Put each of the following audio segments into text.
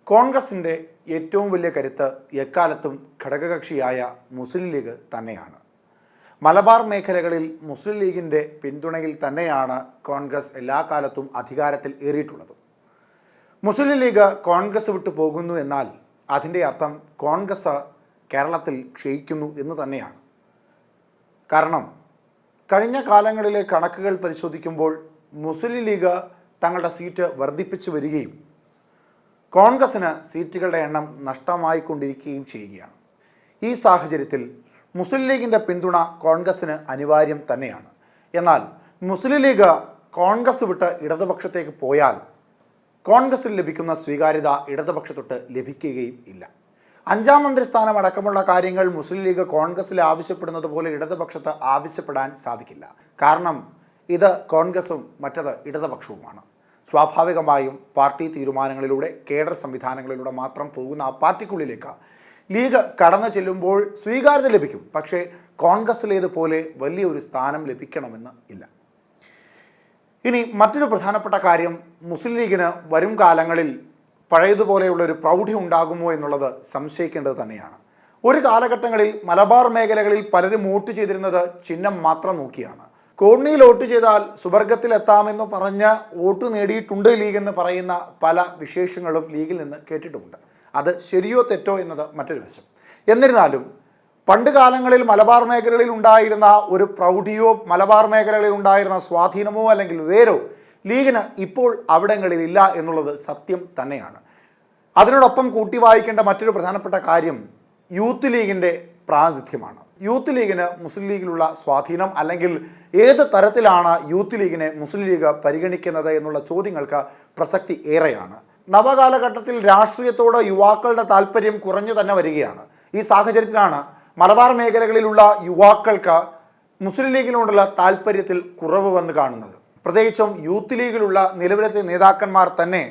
കോൺഗ്രസിൻ്റെ ഏറ്റവും വലിയ കരുത്ത് എക്കാലത്തും ഘടകകക്ഷിയായ മുസ്ലിം ലീഗ് തന്നെയാണ്. മലബാർ മേഖലകളിൽ മുസ്ലിം ലീഗിൻ്റെ പിന്തുണയിൽ തന്നെയാണ് കോൺഗ്രസ് എല്ലാ കാലത്തും അധികാരത്തിൽ ഏറിയിട്ടുള്ളത്. മുസ്ലിം ലീഗ് കോൺഗ്രസ് വിട്ടു പോകുന്നു എന്നാൽ അതിൻ്റെ അർത്ഥം കോൺഗ്രസ് കേരളത്തിൽ ക്ഷയിക്കുന്നു എന്ന് തന്നെയാണ്. കാരണം കഴിഞ്ഞ കാലങ്ങളിലെ കണക്കുകൾ പരിശോധിക്കുമ്പോൾ മുസ്ലിം ലീഗ് തങ്ങളുടെ സീറ്റ് വർദ്ധിപ്പിച്ചു വരികയും കോൺഗ്രസിന് സീറ്റുകളുടെ എണ്ണം നഷ്ടമായിക്കൊണ്ടിരിക്കുകയും ചെയ്യുകയാണ്. ഈ സാഹചര്യത്തിൽ മുസ്ലിം ലീഗിൻ്റെ പിന്തുണ കോൺഗ്രസിന് അനിവാര്യം തന്നെയാണ്. എന്നാൽ മുസ്ലിം ലീഗ് കോൺഗ്രസ് വിട്ട് ഇടതുപക്ഷത്തേക്ക് പോയാൽ കോൺഗ്രസിൽ ലഭിക്കുന്ന സ്വീകാര്യത ഇടതുപക്ഷത്തൊട്ട് ലഭിക്കുകയും ഇല്ല. അഞ്ചാം മന്ത്രിസ്ഥാനം അടക്കമുള്ള കാര്യങ്ങൾ മുസ്ലിം ലീഗ് കോൺഗ്രസിൽ ആവശ്യപ്പെടുന്നത് പോലെ ഇടതുപക്ഷത്ത് ആവശ്യപ്പെടാൻ സാധിക്കില്ല. കാരണം ഇത് കോൺഗ്രസും മറ്റത് ഇടതുപക്ഷവുമാണ്. സ്വാഭാവികമായും പാർട്ടി തീരുമാനങ്ങളിലൂടെ കേഡർ സംവിധാനങ്ങളിലൂടെ മാത്രം പോകുന്ന ആ പാർട്ടിക്കുള്ളിലേക്ക് ലീഗ് കടന്നു ചെല്ലുമ്പോൾ സ്വീകാര്യത ലഭിക്കും. പക്ഷേ കോൺഗ്രസിലേതുപോലെ വലിയൊരു സ്ഥാനം ലഭിക്കണമെന്ന് ഇല്ല. ഇനി മറ്റൊരു പ്രധാനപ്പെട്ട കാര്യം, മുസ്ലിം ലീഗിന് വരും കാലങ്ങളിൽ പഴയതുപോലെയുള്ള ഒരു പ്രൗഢി ഉണ്ടാകുമോ എന്നുള്ളത് സംശയിക്കേണ്ടത് തന്നെയാണ്. ഒരു കാലഘട്ടങ്ങളിൽ മലബാർ മേഖലകളിൽ പലരും വോട്ട് ചെയ്തിരുന്നത് ചിഹ്നം മാത്രം നോക്കിയാണ്. കോന്നിയിൽ വോട്ട് ചെയ്താൽ സുവർഗത്തിലെത്താമെന്ന് പറഞ്ഞ് വോട്ട് നേടിയിട്ടുണ്ട് ലീഗ് എന്ന് പറയുന്ന പല വിശേഷങ്ങളും ലീഗിൽ നിന്ന് കേട്ടിട്ടുമുണ്ട്. അത് ശരിയോ തെറ്റോ എന്നത് മറ്റൊരു വശം. എന്നിരുന്നാലും പണ്ട് കാലങ്ങളിൽ മലബാർ മേഖലകളിൽ ഉണ്ടായിരുന്ന ഒരു പ്രൗഢിയോ മലബാർ മേഖലകളിൽ ഉണ്ടായിരുന്ന സ്വാധീനമോ അല്ലെങ്കിൽ വേരോ ലീഗിന് ഇപ്പോൾ അവിടങ്ങളിലില്ല എന്നുള്ളത് സത്യം തന്നെയാണ്. അതിനോടൊപ്പം കൂട്ടി വായിക്കേണ്ട മറ്റൊരു പ്രധാനപ്പെട്ട കാര്യം യൂത്ത് ലീഗിൻ്റെ പ്രാതിനിധ്യമാണ്. യൂത്ത് ലീഗിന് മുസ്ലിം ലീഗിലുള്ള സ്വാധീനം അല്ലെങ്കിൽ ഏത് തരത്തിലാണ് യൂത്ത് ലീഗിനെ മുസ്ലിം ലീഗ് പരിഗണിക്കുന്നത് എന്നുള്ള ചോദ്യങ്ങൾക്ക് പ്രസക്തി ഏറെയാണ്. നവകാലഘട്ടത്തിൽ രാഷ്ട്രീയത്തോട് യുവാക്കളുടെ താല്പര്യം കുറഞ്ഞു തന്നെ വരികയാണ്. ഈ സാഹചര്യത്തിലാണ് മലബാർ മേഖലകളിലുള്ള യുവാക്കൾക്ക് മുസ്ലിം ലീഗിനോടുള്ള താല്പര്യത്തിൽ കുറവ് വന്ന് കാണുന്നത്. പ്രത്യേകിച്ചും യൂത്ത് ലീഗിലുള്ള നിലവിലത്തെ നേതാക്കന്മാർ തന്നെ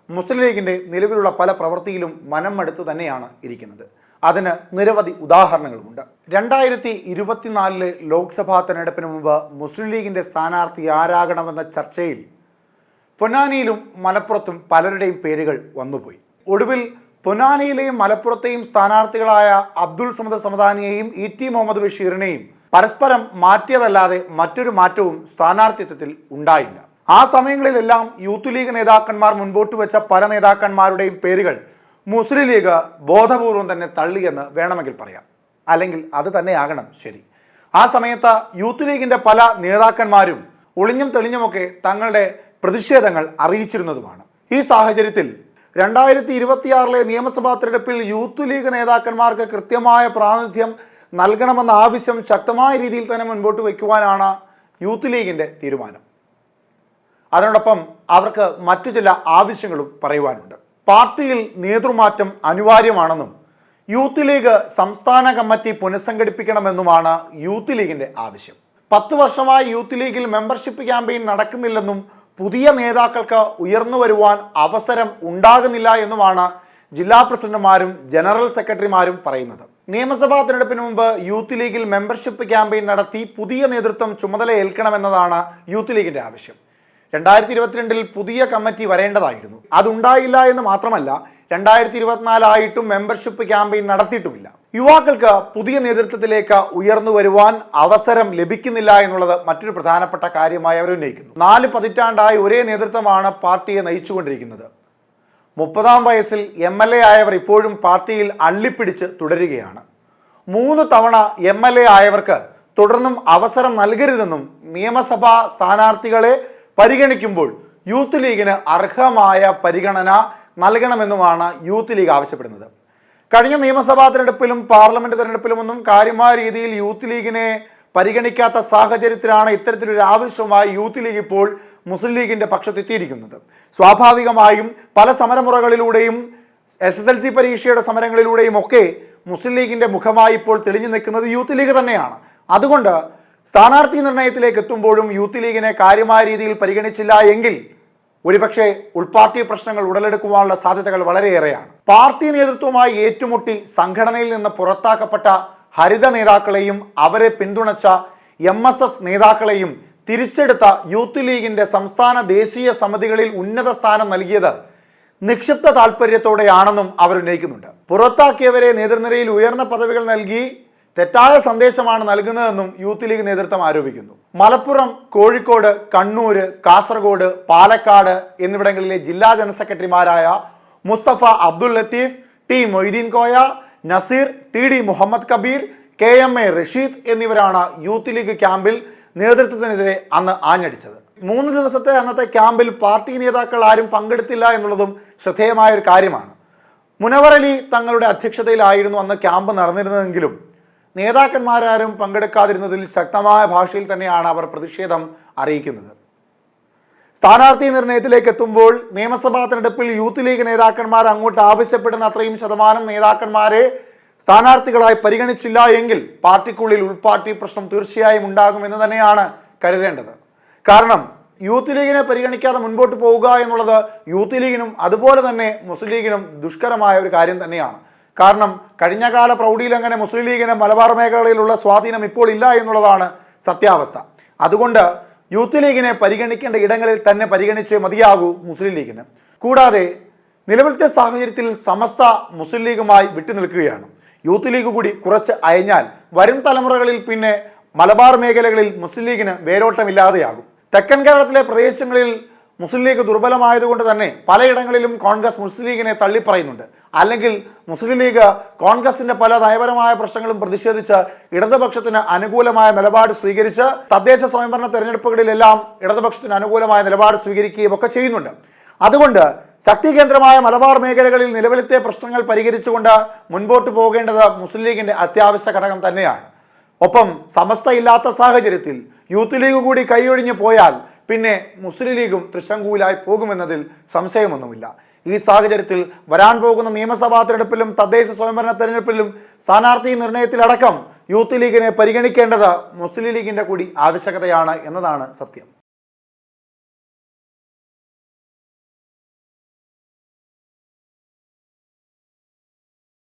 മുസ്ലിം ലീഗിൻ്റെ നിലവിലുള്ള പല പ്രവൃത്തിയിലും മനം മടുത്ത് തന്നെയാണ് ഇരിക്കുന്നത്. അതിന് നിരവധി ഉദാഹരണങ്ങളുമുണ്ട്. 2024 ലോക്സഭാ തെരഞ്ഞെടുപ്പിന് മുമ്പ് മുസ്ലിം ലീഗിൻ്റെ സ്ഥാനാർത്ഥി ആരാകണമെന്ന ചർച്ചയിൽ പൊന്നാനിയിലും മലപ്പുറത്തും പലരുടെയും പേരുകൾ വന്നുപോയി. ഒടുവിൽ പൊന്നാനിയിലെയും മലപ്പുറത്തെയും സ്ഥാനാർത്ഥികളായ അബ്ദുൾ സമദ് സമദാനിയെയും ഇ.ടി. മുഹമ്മദ് ബഷീറിനെയും പരസ്പരം മാറ്റിയതല്ലാതെ മറ്റൊരു മാറ്റവും സ്ഥാനാർത്ഥിത്വത്തിൽ ഉണ്ടായില്ല. ആ സമയങ്ങളിലെല്ലാം യൂത്ത് ലീഗ് നേതാക്കന്മാർ മുൻപോട്ട് വെച്ച പല നേതാക്കന്മാരുടെയും പേരുകൾ മുസ്ലിം ലീഗ് ബോധപൂർവം തന്നെ തള്ളിയെന്ന് വേണമെങ്കിൽ പറയാം. അല്ലെങ്കിൽ അത് തന്നെയാകണം ശരി. ആ സമയത്ത് യൂത്ത് ലീഗിൻ്റെ പല നേതാക്കന്മാരും ഒളിഞ്ഞും തെളിഞ്ഞുമൊക്കെ തങ്ങളുടെ പ്രതിഷേധങ്ങൾ അറിയിച്ചിരുന്നതുമാണ്. ഈ സാഹചര്യത്തിൽ 2026 നിയമസഭാ തെരഞ്ഞെടുപ്പിൽ യൂത്ത് ലീഗ് നേതാക്കന്മാർക്ക് കൃത്യമായ പ്രാതിനിധ്യം നൽകണമെന്ന ആവശ്യം ശക്തമായ രീതിയിൽ തന്നെ മുൻപോട്ട് വയ്ക്കുവാനാണ് യൂത്ത് ലീഗിൻ്റെ തീരുമാനം. അതിനോടൊപ്പം അവർക്ക് മറ്റു ചില ആവശ്യങ്ങളും പറയുവാനുണ്ട്. പാർട്ടിയിൽ നേതൃമാറ്റം അനിവാര്യമാണെന്നും യൂത്ത് ലീഗ് സംസ്ഥാന കമ്മിറ്റി പുനഃസംഘടിപ്പിക്കണമെന്നുമാണ് യൂത്ത് ലീഗിൻ്റെ ആവശ്യം. 10 വർഷമായി യൂത്ത് ലീഗിൽ മെമ്പർഷിപ്പ് ക്യാമ്പയിൻ നടക്കുന്നില്ലെന്നും പുതിയ നേതാക്കൾക്ക് ഉയർന്നു വരുവാൻ അവസരം ഉണ്ടാകുന്നില്ല എന്നുമാണ് ജില്ലാ പ്രസിഡന്റുമാരും ജനറൽ സെക്രട്ടറിമാരും പറയുന്നത്. നിയമസഭാ തെരഞ്ഞെടുപ്പിന് മുമ്പ് യൂത്ത് ലീഗിൽ മെമ്പർഷിപ്പ് ക്യാമ്പയിൻ നടത്തി പുതിയ നേതൃത്വം ചുമതല ഏൽക്കണമെന്നതാണ് യൂത്ത് ലീഗിൻ്റെ ആവശ്യം. 2022 പുതിയ കമ്മിറ്റി വരേണ്ടതായിരുന്നു. അതുണ്ടായില്ല എന്ന് മാത്രമല്ല 2024 ആയിട്ടും മെമ്പർഷിപ്പ് ക്യാമ്പയിൻ നടത്തിയിട്ടുമില്ല. യുവാക്കൾക്ക് പുതിയ നേതൃത്വത്തിലേക്ക് ഉയർന്നു വരുവാൻ അവസരം ലഭിക്കുന്നില്ല എന്നുള്ളത് മറ്റൊരു പ്രധാനപ്പെട്ട കാര്യമായി അവർ ഉന്നയിക്കുന്നു. 4 പതിറ്റാണ്ടായി ഒരേ നേതൃത്വമാണ് പാർട്ടിയെ നയിച്ചുകൊണ്ടിരിക്കുന്നത്. 30-ാം വയസ്സിൽ MLA ആയവർ ഇപ്പോഴും പാർട്ടിയിൽ അള്ളിപ്പിടിച്ച് തുടരുകയാണ്. 3 തവണ MLA ആയവർക്ക് തുടർന്നും അവസരം നൽകരുതെന്നും നിയമസഭാ സ്ഥാനാർത്ഥികളെ പരിഗണിക്കുമ്പോൾ യൂത്ത് ലീഗിന് അർഹമായ പരിഗണന നൽകണമെന്നുമാണ് യൂത്ത് ലീഗ് ആവശ്യപ്പെടുന്നത്. കഴിഞ്ഞ നിയമസഭാ തെരഞ്ഞെടുപ്പിലും പാർലമെന്റ് തെരഞ്ഞെടുപ്പിലുമൊന്നും കാര്യമായ രീതിയിൽ യൂത്ത് ലീഗിനെ പരിഗണിക്കാത്ത സാഹചര്യത്തിലാണ് ഇത്തരത്തിലൊരു ആവശ്യമായി യൂത്ത് ലീഗ് ഇപ്പോൾ മുസ്ലിം ലീഗിൻ്റെ പക്ഷത്തെത്തിയിരിക്കുന്നത്. സ്വാഭാവികമായും പല സമരമുറകളിലൂടെയും SSLC പരീക്ഷയുടെ സമരങ്ങളിലൂടെയും ഒക്കെ മുസ്ലിം ലീഗിൻ്റെ മുഖമായി ഇപ്പോൾ തെളിഞ്ഞു നിൽക്കുന്നത് യൂത്ത് ലീഗ് തന്നെയാണ്. അതുകൊണ്ട് സ്ഥാനാർത്ഥി നിർണയത്തിലേക്ക് എത്തുമ്പോഴും യൂത്ത് ലീഗിനെ കാര്യമായ രീതിയിൽ പരിഗണിച്ചില്ല എങ്കിൽ ഒരുപക്ഷെ ഉൾപാർട്ടി പ്രശ്നങ്ങൾ ഉടലെടുക്കുവാനുള്ള സാധ്യതകൾ വളരെയേറെയാണ്. പാർട്ടി നേതൃത്വവുമായി ഏറ്റുമുട്ടി സംഘടനയിൽ നിന്ന് പുറത്താക്കപ്പെട്ട ഹരിത നേതാക്കളെയും അവരെ പിന്തുണച്ച MSF നേതാക്കളെയും തിരിച്ചെടുത്ത യൂത്ത് ലീഗിൻ്റെ സംസ്ഥാന ദേശീയ സമിതികളിൽ ഉന്നത സ്ഥാനം നൽകിയത് നിക്ഷിപ്ത താല്പര്യത്തോടെയാണെന്നും അവർ ഉന്നയിക്കുന്നുണ്ട്. പുറത്താക്കിയവരെ നേതൃനിരയിൽ ഉയർന്ന പദവികൾ നൽകി തെറ്റായ സന്ദേശമാണ് നൽകുന്നതെന്നും യൂത്ത് ലീഗ് നേതൃത്വം ആരോപിക്കുന്നു. മലപ്പുറം, കോഴിക്കോട്, കണ്ണൂര്, കാസർഗോഡ്, പാലക്കാട് എന്നിവിടങ്ങളിലെ ജില്ലാ ജനറൽ സെക്രട്ടറിമാരായ Mustafa Abdul Latheef, T Moideen Koya, Naseer, T Muhammad Kabeer, KMA Rasheed എന്നിവരാണ് യൂത്ത് ലീഗ് ക്യാമ്പിൽ നേതൃത്വത്തിനെതിരെ അന്ന് ആഞ്ഞടിച്ചത്. 3 ദിവസത്തെ അന്നത്തെ ക്യാമ്പിൽ പാർട്ടി നേതാക്കൾ ആരും പങ്കെടുത്തില്ല എന്നുള്ളതും ശ്രദ്ധേയമായ ഒരു കാര്യമാണ്. മുനവർ അലി തങ്ങളുടെ അധ്യക്ഷതയിലായിരുന്നു അന്ന് ക്യാമ്പ് നടന്നിരുന്നതെങ്കിലും നേതാക്കന്മാരാരും പങ്കെടുക്കാതിരുന്നതിൽ ശക്തമായ ഭാഷയിൽ തന്നെയാണ് അവർ പ്രതിഷേധം അറിയിക്കുന്നത്. സ്ഥാനാർത്ഥി നിർണയത്തിലേക്ക് എത്തുമ്പോൾ നിയമസഭാ തെരഞ്ഞെടുപ്പിൽ യൂത്ത് ലീഗ് നേതാക്കന്മാർ അങ്ങോട്ട് ആവശ്യപ്പെടുന്ന അത്രയും ശതമാനം നേതാക്കന്മാരെ സ്ഥാനാർത്ഥികളായി പരിഗണിച്ചില്ല എങ്കിൽ പാർട്ടിക്കുള്ളിൽ ഉൾപാർട്ടി പ്രശ്നം തീർച്ചയായും ഉണ്ടാകുമെന്ന് തന്നെയാണ് കരുതേണ്ടത്. കാരണം യൂത്ത് ലീഗിനെ പരിഗണിക്കാതെ മുൻപോട്ട് പോവുക എന്നുള്ളത് യൂത്ത് ലീഗിനും അതുപോലെ തന്നെ മുസ്ലിം ലീഗിനും ദുഷ്കരമായ ഒരു കാര്യം തന്നെയാണ്. കാരണം കഴിഞ്ഞകാല പ്രൗഢിയിൽ അങ്ങനെ മുസ്ലിം ലീഗിന് മലബാർ മേഖലയിലുള്ള സ്വാധീനം ഇപ്പോൾ ഇല്ല എന്നുള്ളതാണ് സത്യാവസ്ഥ. അതുകൊണ്ട് യൂത്ത് ലീഗിനെ പരിഗണിക്കേണ്ട ഇടങ്ങളിൽ തന്നെ പരിഗണിച്ചേ മതിയാകൂ മുസ്ലിം ലീഗിന്. കൂടാതെ നിലവിലത്തെ സാഹചര്യത്തിൽ സമസ്ത മുസ്ലിം ലീഗുമായി വിട്ടുനിൽക്കുകയാണ്. യൂത്ത് ലീഗ് കൂടി കുറച്ച് അയഞ്ഞാൽ വരും തലമുറകളിൽ പിന്നെ മലബാർ മേഖലകളിൽ മുസ്ലിം ലീഗിന് വേരോട്ടമില്ലാതെയാകും. തെക്കൻ കേരളത്തിലെ പ്രദേശങ്ങളിൽ മുസ്ലിം ലീഗ് ദുർബലമായതുകൊണ്ട് തന്നെ പലയിടങ്ങളിലും കോൺഗ്രസ് മുസ്ലിം ലീഗിനെ തള്ളിപ്പറയുന്നുണ്ട്. അല്ലെങ്കിൽ മുസ്ലിം ലീഗ് കോൺഗ്രസിന്റെ പല നയപരമായ പ്രശ്നങ്ങളും പ്രതിഷേധിച്ച് ഇടതുപക്ഷത്തിന് അനുകൂലമായ നിലപാട് സ്വീകരിച്ച് തദ്ദേശ സ്വയംഭരണ തെരഞ്ഞെടുപ്പുകളിലെല്ലാം ഇടതുപക്ഷത്തിന് അനുകൂലമായ നിലപാട് സ്വീകരിക്കുകയും ഒക്കെ ചെയ്യുന്നുണ്ട്. അതുകൊണ്ട് ശക്തി കേന്ദ്രമായ മലബാർ മേഖലകളിൽ നിലവിലത്തെ പ്രശ്നങ്ങൾ പരിഹരിച്ചുകൊണ്ട് മുൻപോട്ട് പോകേണ്ടത് മുസ്ലിം ലീഗിന്റെ അത്യാവശ്യ ഘടകം തന്നെയാണ്. ഒപ്പം സമസ്തയില്ലാത്ത സാഹചര്യത്തിൽ യൂത്ത് ലീഗ് കൂടി കൈയൊഴിഞ്ഞു പോയാൽ പിന്നെ മുസ്ലിം ലീഗും തൃശങ്കൂലായി പോകുമെന്നതിൽ സംശയമൊന്നുമില്ല. ഈ സാഹചര്യത്തിൽ വരാൻ പോകുന്ന നിയമസഭാ തെരഞ്ഞെടുപ്പിലും തദ്ദേശ സ്വയംഭരണ തെരഞ്ഞെടുപ്പിലും സ്ഥാനാർത്ഥി നിർണയത്തിലടക്കം യൂത്ത് ലീഗിനെ പരിഗണിക്കേണ്ടത് മുസ്ലിം ലീഗിന്റെ കൂടി ആവശ്യകതയാണ് എന്നതാണ് സത്യം.